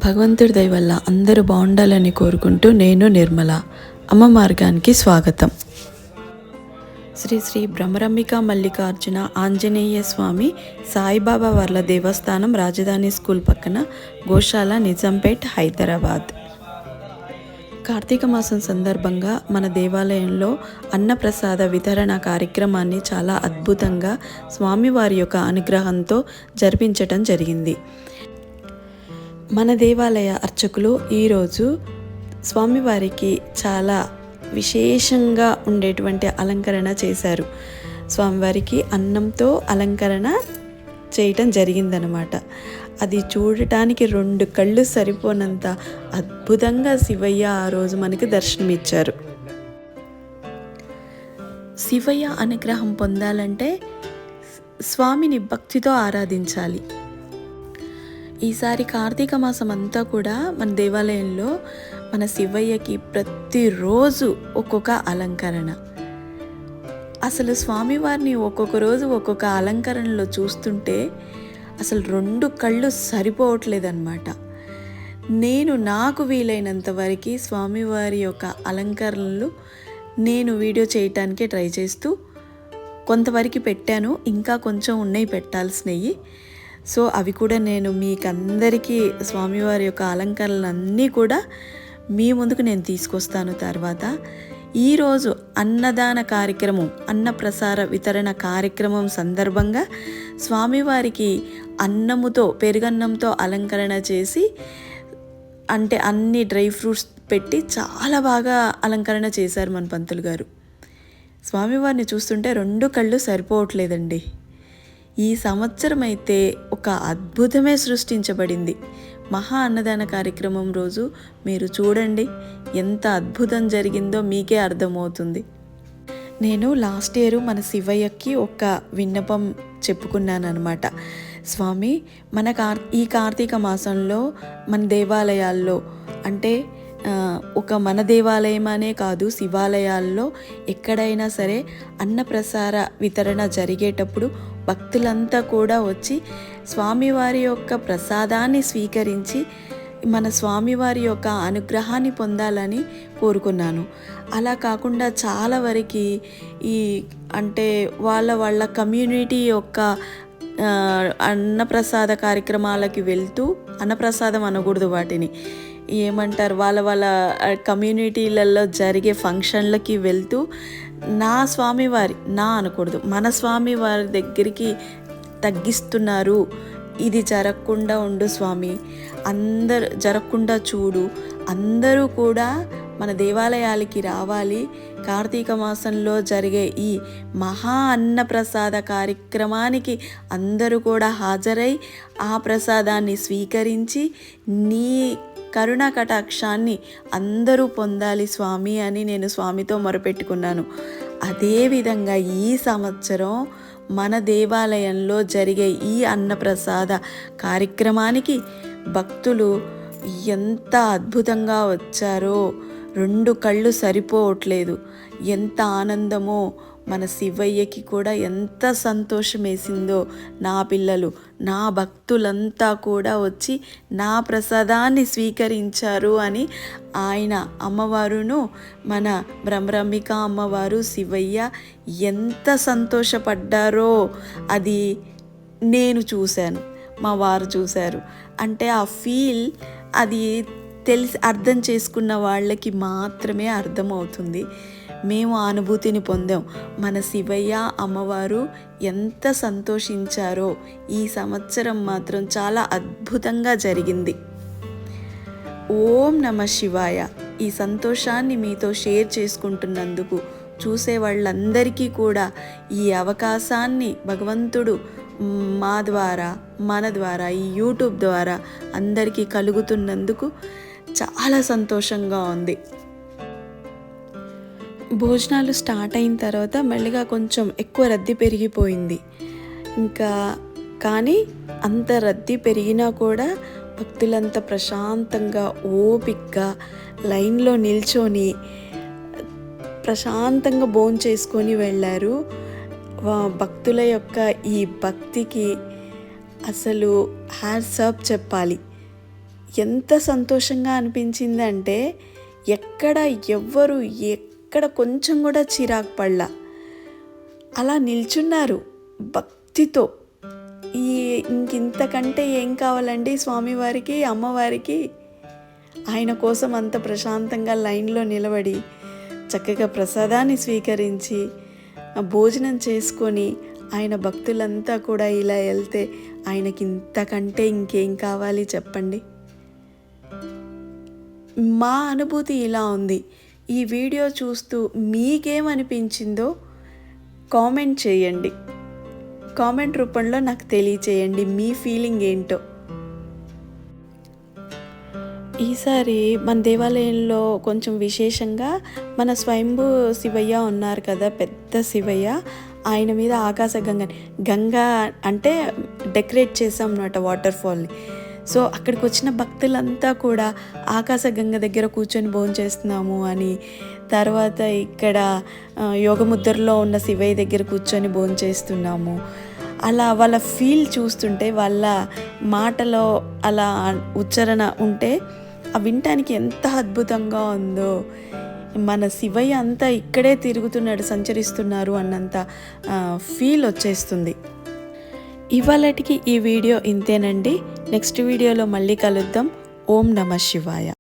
భగవంతుడి దయ వల్ల అందరూ బాగుండాలని కోరుకుంటూ నేను నిర్మల. అమ్మ మార్గానికి స్వాగతం. శ్రీ శ్రీ భ్రమరంబిక మల్లికార్జున ఆంజనేయ స్వామి సాయిబాబా వర్ల దేవస్థానం, రాజధాని స్కూల్ పక్కన, గోశాల, నిజాంపేట్, హైదరాబాద్. కార్తీక మాసం సందర్భంగా మన దేవాలయంలో అన్నప్రసాద వితరణ కార్యక్రమాన్ని చాలా అద్భుతంగా స్వామివారి యొక్క అనుగ్రహంతో జరిపించటం జరిగింది. మన దేవాలయ అర్చకులు ఈరోజు స్వామివారికి చాలా విశేషంగా ఉండేటువంటి అలంకరణ చేశారు. స్వామివారికి అన్నంతో అలంకరణ చేయటం జరిగిందనమాట. అది చూడటానికి 2 కళ్ళు సరిపోనంత అద్భుతంగా శివయ్య ఆ రోజు మనకి దర్శనమిచ్చారు. శివయ్య అనుగ్రహం పొందాలంటే స్వామిని భక్తితో ఆరాధించాలి. ఈసారి కార్తీక మాసం అంతా కూడా మన దేవాలయంలో మన శివయ్యకి ప్రతిరోజు ఒక్కొక్క అలంకరణ. అసలు స్వామివారిని ఒక్కొక్క రోజు ఒక్కొక్క అలంకరణలో చూస్తుంటే అసలు 2 కళ్ళు సరిపోవట్లేదన్నమాట. నేను నాకు వీలైనంత వరకు స్వామివారి యొక్క అలంకరణలు నేను వీడియో చేయటానికి ట్రై చేస్తూ కొంతవరకు పెట్టాను. ఇంకా కొంచెం ఉన్నాయి పెట్టాల్సినవి. సో అవి కూడా నేను మీకందరికీ స్వామివారి యొక్క అలంకరణలన్నీ కూడా మీ ముందుకు నేను తీసుకొస్తాను. తర్వాత ఈరోజు అన్నదాన కార్యక్రమం, అన్నప్రసాద వితరణ కార్యక్రమం సందర్భంగా స్వామివారికి అన్నముతో, పెరుగన్నంతో అలంకరణ చేసి, అంటే అన్ని డ్రై ఫ్రూట్స్ పెట్టి చాలా బాగా అలంకరణ చేశారు మన పంతులు గారు. స్వామివారిని చూస్తుంటే 2 కళ్ళు సరిపోవట్లేదండి. ఈ సంవత్సరం అయితే ఒక అద్భుతమే సృష్టించబడింది. మహా అన్నదాన కార్యక్రమం రోజు మీరు చూడండి ఎంత అద్భుతం జరిగిందో మీకే అర్థమవుతుంది. నేను లాస్ట్ ఇయర్ మన శివయ్యకి ఒక విన్నపం చెప్పుకున్నాను అనమాట. స్వామి, ఈ కార్తీక మాసంలో మన దేవాలయాల్లో, అంటే ఒక మన దేవాలయం అనే కాదు, శివాలయాల్లో ఎక్కడైనా సరే అన్నప్రసాద వితరణ జరిగేటప్పుడు భక్తులంతా కూడా వచ్చి స్వామివారి యొక్క ప్రసాదాన్ని స్వీకరించి మన స్వామివారి యొక్క అనుగ్రహాన్ని పొందాలని కోరుకున్నాను. అలా కాకుండా చాలా వరకు అంటే వాళ్ళ కమ్యూనిటీ యొక్క అన్నప్రసాద కార్యక్రమాలకి వెళ్తూ, అన్నప్రసాదం అనకూడదు, వాటిని ఏమంటారు, వాళ్ళ కమ్యూనిటీలలో జరిగే ఫంక్షన్లకి వెళ్తూ నా అనకూడదు, మన స్వామివారి దగ్గరికి తగ్గిస్తున్నారు. ఇది జరగకుండా ఉండు స్వామి, అందరు జరగకుండా చూడు, అందరూ కూడా మన దేవాలయాలకి రావాలి. కార్తీక మాసంలో జరిగే ఈ మహా అన్నప్రసాద కార్యక్రమానికి అందరూ కూడా హాజరై ఆ ప్రసాదాన్ని స్వీకరించి నీ కరుణా కటాక్షాన్ని అందరూ పొందాలి స్వామి అని నేను స్వామితో మొరపెట్టుకున్నాను. అదేవిధంగా ఈ సంవత్సరం మన దేవాలయంలో జరిగే ఈ అన్నప్రసాద కార్యక్రమానికి భక్తులు ఎంత అద్భుతంగా వచ్చారో, 2 కళ్ళు సరిపోవట్లేదు. ఎంత ఆనందమో, మన శివయ్యకి కూడా ఎంత సంతోషం వేసిందో. నా పిల్లలు, నా భక్తులంతా కూడా వచ్చి నా ప్రసాదాన్ని స్వీకరించారు అని ఆయన అమ్మవారును, మన భ్రమరంబిక అమ్మవారు, శివయ్య ఎంత సంతోషపడ్డారో అది నేను చూశాను, మా వారు చూశారు. అంటే ఆ ఫీల్ అది అర్థం చేసుకున్న వాళ్ళకి మాత్రమే అర్థమవుతుంది. మేము ఆ అనుభూతిని పొందాం. మన శివయ్య అమ్మవారు ఎంత సంతోషించారో ఈ సంవత్సరం మాత్రం చాలా అద్భుతంగా జరిగింది. ఓం నమః శివాయ. ఈ సంతోషాన్ని మీతో షేర్ చేసుకుంటున్నందుకు, చూసే వాళ్ళందరికీ కూడా ఈ అవకాశాన్ని భగవంతుడు మా ద్వారా, మన ద్వారా, ఈ యూట్యూబ్ ద్వారా అందరికీ కలుగుతున్నందుకు చాలా సంతోషంగా ఉంది. భోజనాలు స్టార్ట్ అయిన తర్వాత మెల్లిగా కొంచెం ఎక్కువ రద్దీ పెరిగిపోయింది. కానీ అంత రద్దీ పెరిగినా కూడా భక్తులంతా ప్రశాంతంగా, ఓపికగా లైన్లో నిల్చొని ప్రశాంతంగా భోంచేసుకొని వెళ్ళారు. భక్తుల యొక్క ఈ భక్తికి అసలు హ్యాట్స్ ఆఫ్ చెప్పాలి. ఎంత సంతోషంగా అనిపించిందంటే ఎక్కడ కొంచెం కూడా చిరాకు పడలా. అలా నిల్చున్నారు భక్తితో. ఇంకింతకంటే ఏం కావాలండి స్వామివారికి, అమ్మవారికి? ఆయన కోసం అంత ప్రశాంతంగా లైన్లో నిలబడి చక్కగా ప్రసాదాన్ని స్వీకరించి భోజనం చేసుకొని ఆయన భక్తులంతా కూడా ఇలా వెళ్తే ఆయనకి ఇంతకంటే ఇంకేం కావాలి చెప్పండి. మా అనుభూతి ఇలా ఉంది. ఈ వీడియో చూస్తూ మీకేమనిపించిందో కామెంట్ చేయండి. కామెంట్ రూపంలో నాకు తెలియచేయండి మీ ఫీలింగ్ ఏంటో. ఈసారి మన దేవాలయంలో కొంచెం విశేషంగా మన స్వయంభూ శివయ్య ఉన్నారు కదా, పెద్ద శివయ్య. ఆయన మీద గంగా అంటే డెకరేట్ చేసాం అన్నమాట వాటర్ ఫాల్ని. సో అక్కడికి వచ్చిన భక్తులంతా కూడా ఆకాశగంగ దగ్గర కూర్చొని భోంచేస్తున్నాము అని, తర్వాత ఇక్కడ యోగముద్రలో ఉన్న శివయ్య దగ్గర కూర్చొని భోంచేస్తున్నాము. అలా వాళ్ళ ఫీల్ చూస్తుంటే, వాళ్ళ మాటలో అలా ఉచ్చారణ ఉంటే వినటానికి ఎంత అద్భుతంగా ఉందో. మన శివయ్య అంతా ఇక్కడే తిరుగుతున్నాడు, సంచరిస్తున్నారు అన్నంత ఫీల్ వచ్చేస్తుంది. ఇవాళటికి ఈ వీడియో ఇంతేనండి. నెక్స్ట్ వీడియోలో మళ్ళీ కలుద్దాం. ఓం నమః శివాయ.